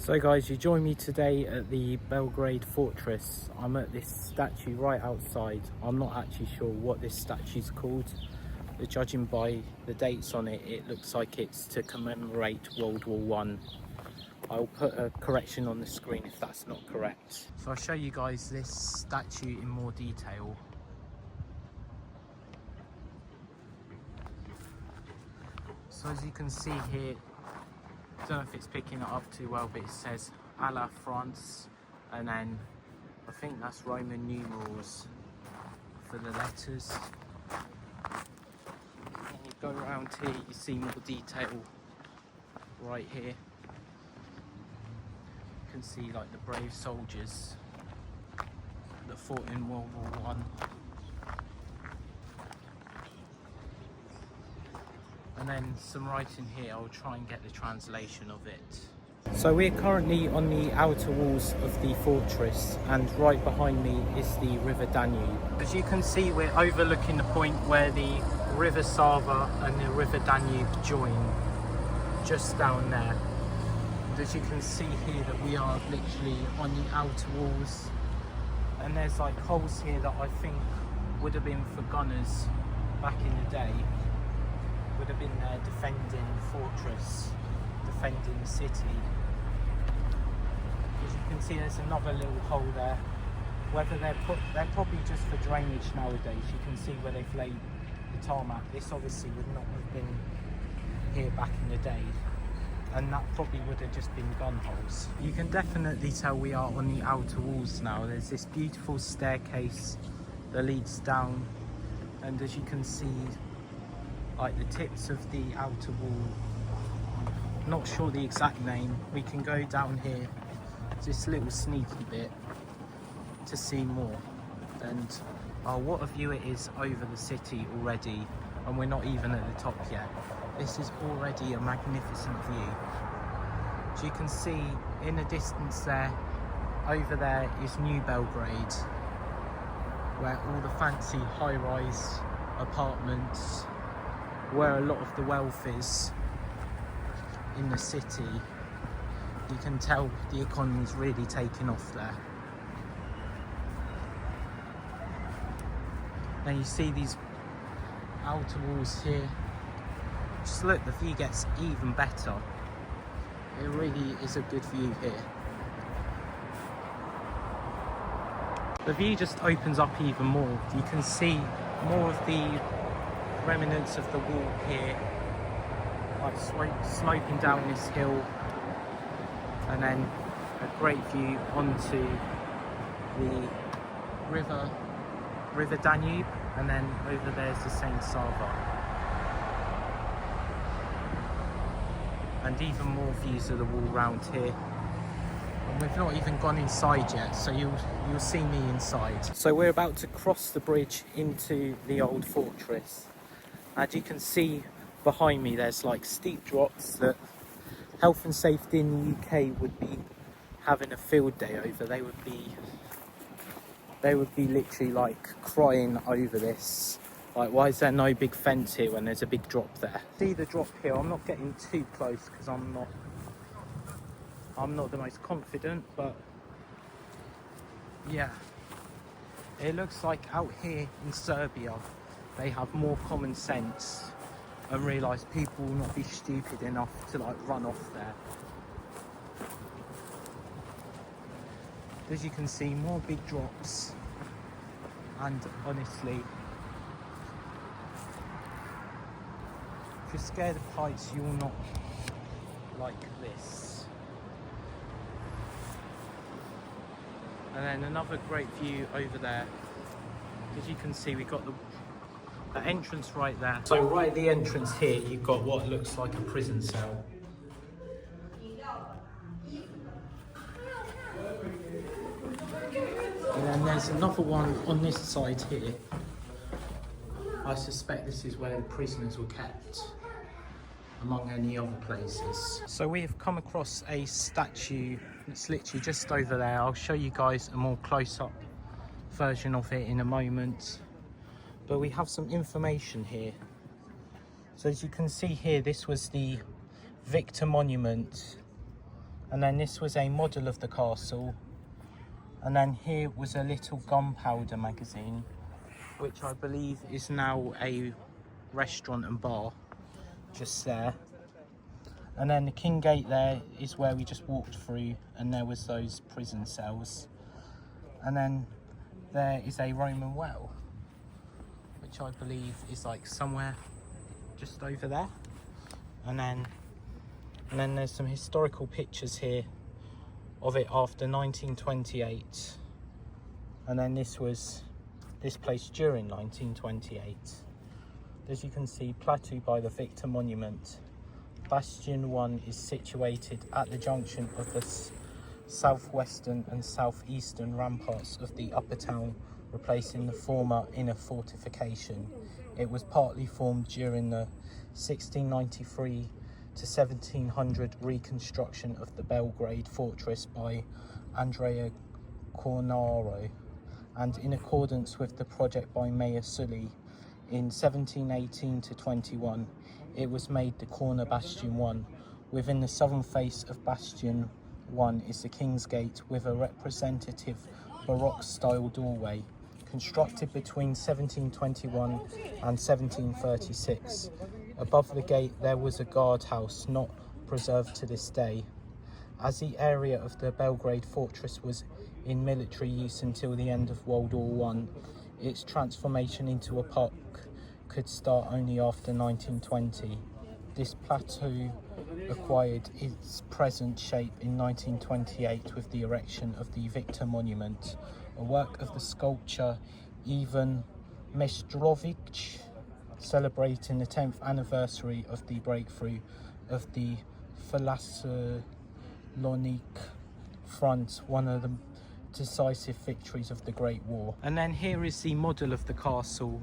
So guys, you join me today at the Belgrade Fortress. I'm at this statue right outside. I'm not actually sure what this statue's called, but judging by the dates on it, it looks like it's to commemorate World War One. I'll put a correction on the screen if that's not correct. So I'll show you guys this statue in more detail. So as you can see here, I don't know if it's picking it up too well, but it says "A la France," and then I think that's Roman numerals for the letters. And you go around here, you see more detail right here. You can see like the brave soldiers that fought in World War One. And then some writing here. I'll try and get the translation of it. So we're currently on the outer walls of the fortress, and right behind me is the River Danube. As you can see, we're overlooking the point where the River Sava and the River Danube join, just down there. And as you can see here, that we are literally on the outer walls, and there's like holes here that I think would have been for gunners back in the day. Would have been there defending the fortress, defending the city. As you can see, there's another little hole there. Whether they're probably just for drainage nowadays. You can see where they've laid the tarmac. This obviously would not have been here back in the day, and that probably would have just been gun holes. You can definitely tell we are on the outer walls now. There's this beautiful staircase that leads down, and as you can see, like the tips of the outer wall, not sure the exact name. We can go down here, this little sneaky bit, to see more. And what a view it is over the city already, and we're not even at the top yet. This is already a magnificent view. As you can see in the distance there, over there is New Belgrade, where all the fancy high-rise apartments, where a lot of the wealth is in the city. You can tell the economy's really taking off there. Now you see these outer walls here. Just look, the view gets even better. It really is a good view here. The view just opens up even more. You can see more of the remnants of the wall here, like sloping down this hill, and then a great view onto the River Danube, and then over there's the Saint Sava, and even more views of the wall round here. And we've not even gone inside yet, so you'll see me inside. So we're about to cross the bridge into the old fortress. As you can see behind me, there's like steep drops that health and safety in the UK would be having a field day over. They would be literally like crying over this. Like, why is there no big fence here when there's a big drop there? See the drop here. I'm not getting too close because I'm not the most confident, but yeah, it looks like out here in Serbia they have more common sense and realise people will not be stupid enough to like run off there. As you can see, more big drops, and honestly, if you're scared of heights, you will not like this. And then another great view over there. As you can see, we've got the entrance right there. So right at the entrance here, you've got what looks like a prison cell. And then there's another one on this side here. I suspect this is where the prisoners were kept, among any other places. So we have come across a statue that's literally just over there. I'll show you guys a more close-up version of it in a moment. But we have some information here. So as you can see here, this was the Victor Monument And then this was a model of the castle. And then here was a little gunpowder magazine, which I believe is now a restaurant and bar, just there. And then the King Gate there is where we just walked through, and there was those prison cells. And then there is a Roman well, which I believe is like somewhere just over there. And then there's some historical pictures here of it after 1928. And then this was this place during 1928. As you can see, plateau by the Victor Monument. Bastion 1 is situated at the junction of the southwestern and southeastern ramparts of the upper town, replacing the former inner fortification. It was partly formed during the 1693 to 1700 reconstruction of the Belgrade Fortress by Andrea Cornaro, and in accordance with the project by Mayor Sully in 1718 to 21, it was made the corner Bastion 1. Within the southern face of Bastion 1 is the King's Gate with a representative Baroque style doorway, constructed between 1721 and 1736. Above the gate there was a guardhouse not preserved to this day. As the area of the Belgrade Fortress was in military use until the end of World War I, its transformation into a park could start only after 1920. This plateau acquired its present shape in 1928 with the erection of the Victor Monument, a work of the sculptor Ivan Meshtrovic, celebrating the 10th anniversary of the breakthrough of the Thessaloniki front, one of the decisive victories of the Great War. And then here is the model of the castle.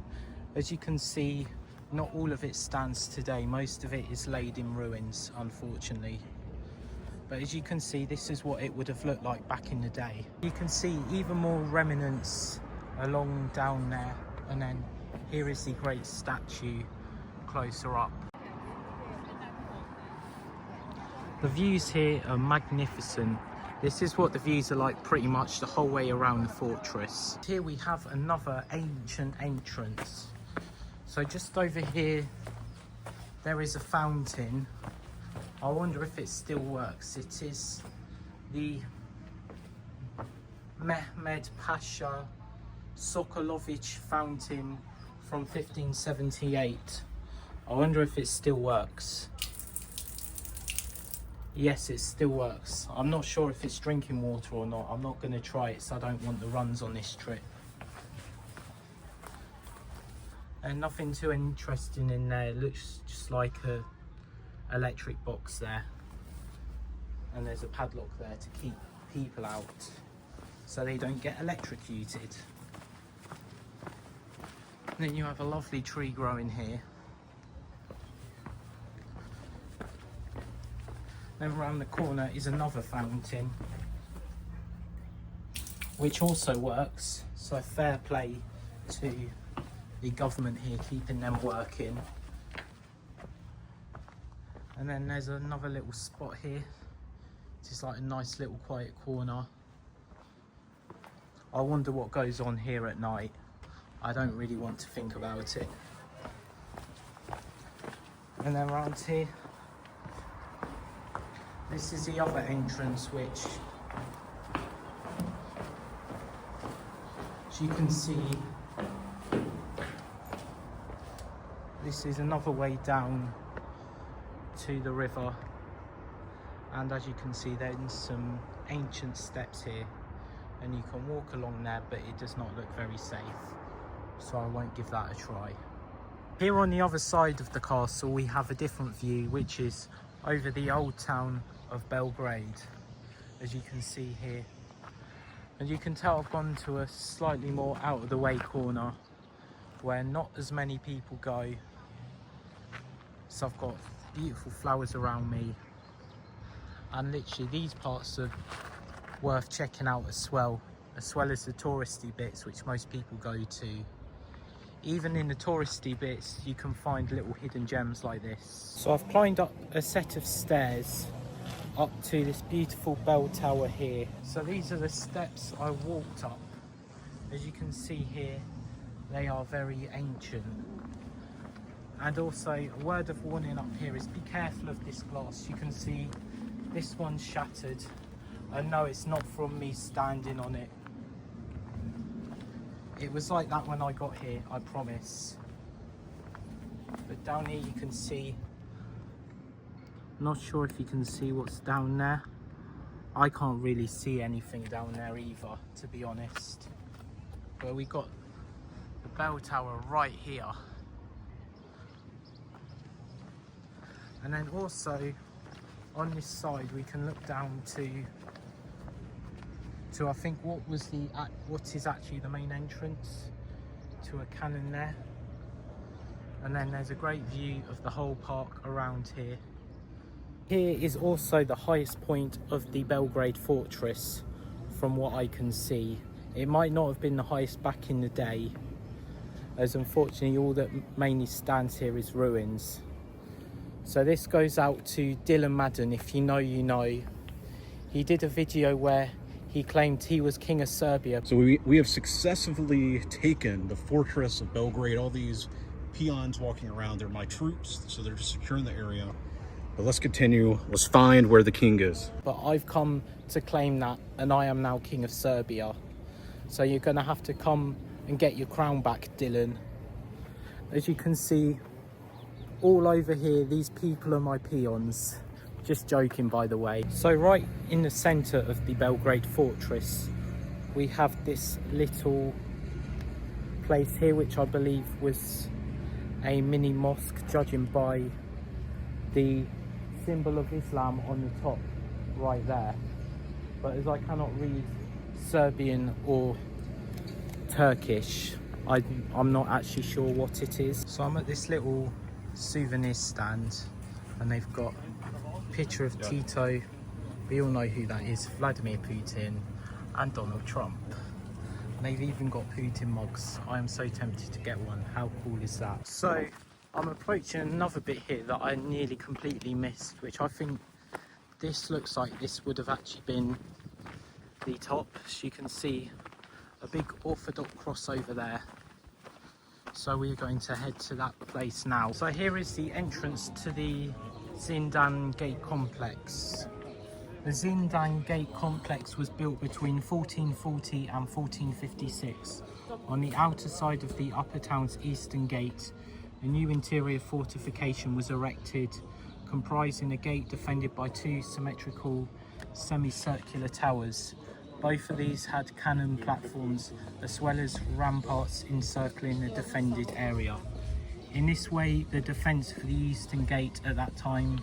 As you can see, not all of it stands today. Most of it is laid in ruins, unfortunately. But as you can see, this is what it would have looked like back in the day. You can see even more remnants along down there. And then here is the great statue closer up. The views here are magnificent. This is what the views are like pretty much the whole way around the fortress. Here we have another ancient entrance. So just over here, there is a fountain. I wonder if it still works. It is the Mehmed Pasha Sokolovic fountain from 1578. I wonder if it still works. Yes, it still works. I'm not sure if it's drinking water or not. I'm not going to try it, so I don't want the runs on this trip. And nothing too interesting in there. It looks just like a electric box there. And there's a padlock there to keep people out so they don't get electrocuted. And then you have a lovely tree growing here. Then around the corner is another fountain, which also works, so fair play to the government here keeping them working. And then there's another little spot here, just like a nice little quiet corner. I wonder what goes on here at night. I don't really want to think about it. And then around here, this is the other entrance, which, as you can see, this is another way down to the river. And as you can see, there's some ancient steps here, and you can walk along there, but it does not look very safe, so I won't give that a try. Here on the other side of the castle, we have a different view, which is over the old town of Belgrade, as you can see here. And you can tell I've gone to a slightly more out of the way corner where not as many people go. So I've got beautiful flowers around me, and literally these parts are worth checking out as well as the touristy bits, which most people go to. Even in the touristy bits, you can find little hidden gems like this. So I've climbed up a set of stairs up to this beautiful bell tower here. So these are the steps I walked up. As you can see here, they are very ancient. And also, a word of warning up here is be careful of this glass. You can see this one's shattered. And no, it's not from me standing on it. It was like that when I got here, I promise. But down here you can see, not sure if you can see what's down there. I can't really see anything down there either, to be honest. But we got the bell tower right here. And then also on this side we can look down to I think what is actually the main entrance to a cannon there. And then there's a great view of the whole park around here. Here is also the highest point of the Belgrade Fortress from what I can see. It might not have been the highest back in the day, as unfortunately all that mainly stands here is ruins. So this goes out to Dylan Madden. If you know, you know. He did a video where he claimed he was King of Serbia. So we have successfully taken the fortress of Belgrade. All these peons walking around, they're my troops, so they're just securing the area. But let's continue. Let's find where the king is. But I've come to claim that, and I am now King of Serbia. So you're going to have to come and get your crown back, Dylan. As you can see, all over here, these people are my peons. Just joking, by the way. So right in the centre of the Belgrade Fortress, we have this little place here, which I believe was a mini mosque, judging by the symbol of Islam on the top right there. But as I cannot read Serbian or Turkish, I'm not actually sure what it is. So I'm at this little souvenir stand, and they've got a picture of Tito. We all know who that is, Vladimir Putin and Donald Trump. And they've even got Putin mugs. I am so tempted to get one. How cool is that? So I'm approaching another bit here that I nearly completely missed, which I think this looks like this would have actually been the top. As you can see, a big Orthodox cross over there. So we're going to head to that place now. So here is the entrance to the Zindan Gate complex. The Zindan Gate complex was built between 1440 and 1456. On the outer side of the upper town's eastern gate, a new interior fortification was erected, comprising a gate defended by two symmetrical semicircular towers. Both of these had cannon platforms as well as ramparts encircling the defended area. In this way, the defence for the eastern gate at that time,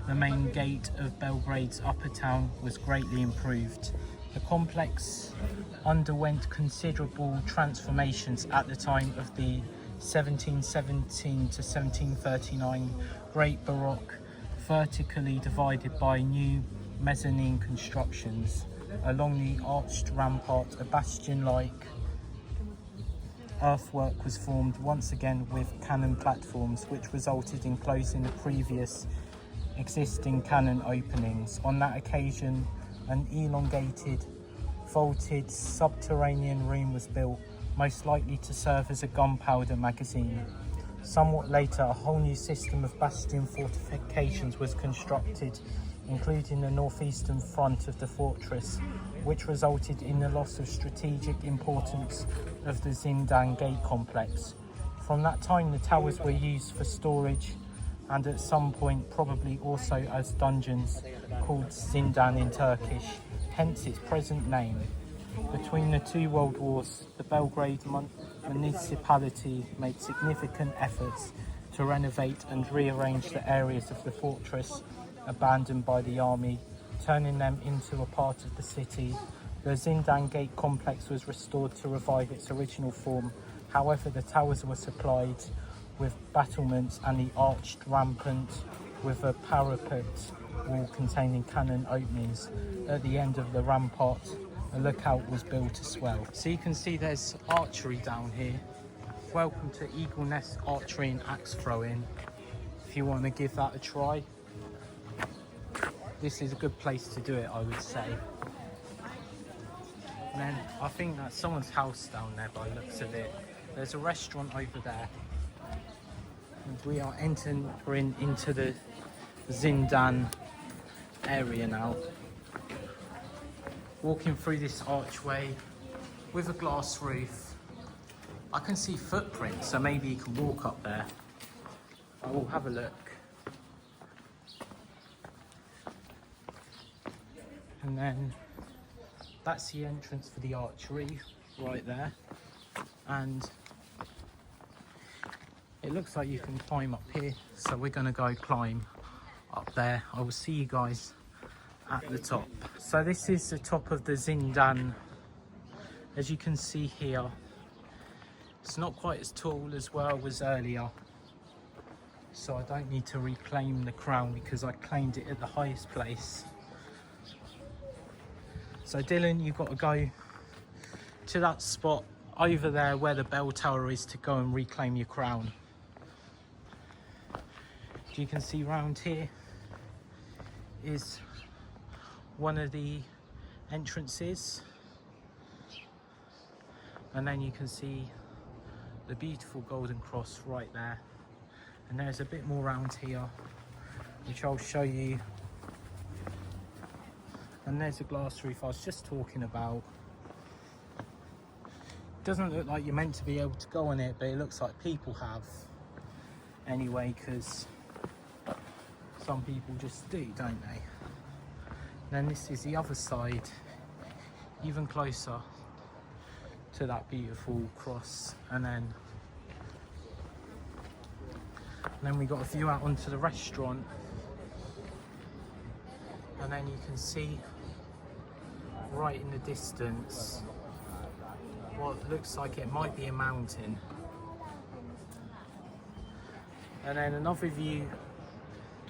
the main gate of Belgrade's upper town, was greatly improved. The complex underwent considerable transformations at the time of the 1717 to 1739 Great Baroque, vertically divided by new mezzanine constructions. Along the arched rampart, a bastion-like earthwork was formed once again with cannon platforms, which resulted in closing the previous existing cannon openings. On that occasion, an elongated, vaulted subterranean room was built, most likely to serve as a gunpowder magazine. Somewhat later, a whole new system of bastion fortifications was constructed, including the northeastern front of the fortress, which resulted in the loss of strategic importance of the Zindan Gate complex. From that time, the towers were used for storage and at some point probably also as dungeons, called Zindan in Turkish, hence its present name. Between the two world wars, the Belgrade municipality made significant efforts to renovate and rearrange the areas of the fortress abandoned by the army, turning them into a part of the city. The Zindan Gate complex was restored to revive its original form. However, the towers were supplied with battlements and the arched rampart with a parapet wall containing cannon openings. At the end of the rampart, a lookout was built as well. So you can see there's archery down here. Welcome to Eagle Nest Archery and Axe Throwing, if you want to give that a try. this is a good place to do it, I would say. And then I think that's someone's house down there by the looks of it. There's a restaurant over there. And we are entering into the Zindan area now. Walking through this archway with a glass roof. I can see footprints, so maybe you can walk up there. I will have a look. And then that's the entrance for the archery right there. And it looks like you can climb up here, so we're going to go climb up there. I will see you guys at the top. So this is the top of the Zindan. As you can see here, it's not quite as tall as well as earlier, so I don't need to reclaim the crown because I claimed it at the highest place. So Dylan, you've got to go to that spot over there where the bell tower is to go and reclaim your crown. You can see round here is one of the entrances, and then you can see the beautiful golden cross right there, and there's a bit more around here which I'll show you. And there's a glass roof I was just talking about. Doesn't look like you're meant to be able to go on it, but it looks like people have anyway, because some people just do, don't they? Then this is the other side, even closer to that beautiful cross, and then we got a view out onto the restaurant, and then you can see right in the distance what looks like it might be a mountain, and then another view.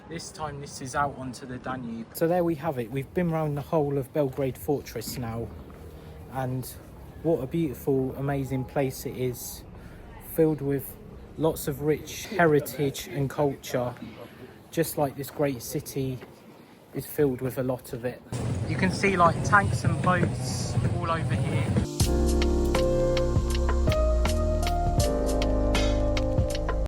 This time this is out onto the Danube. So there we have it. We've been around the whole of Belgrade Fortress now, and what a beautiful, amazing place it is, filled with lots of rich heritage and culture, just like this great city is filled with a lot of it. You can see like tanks and boats all over here.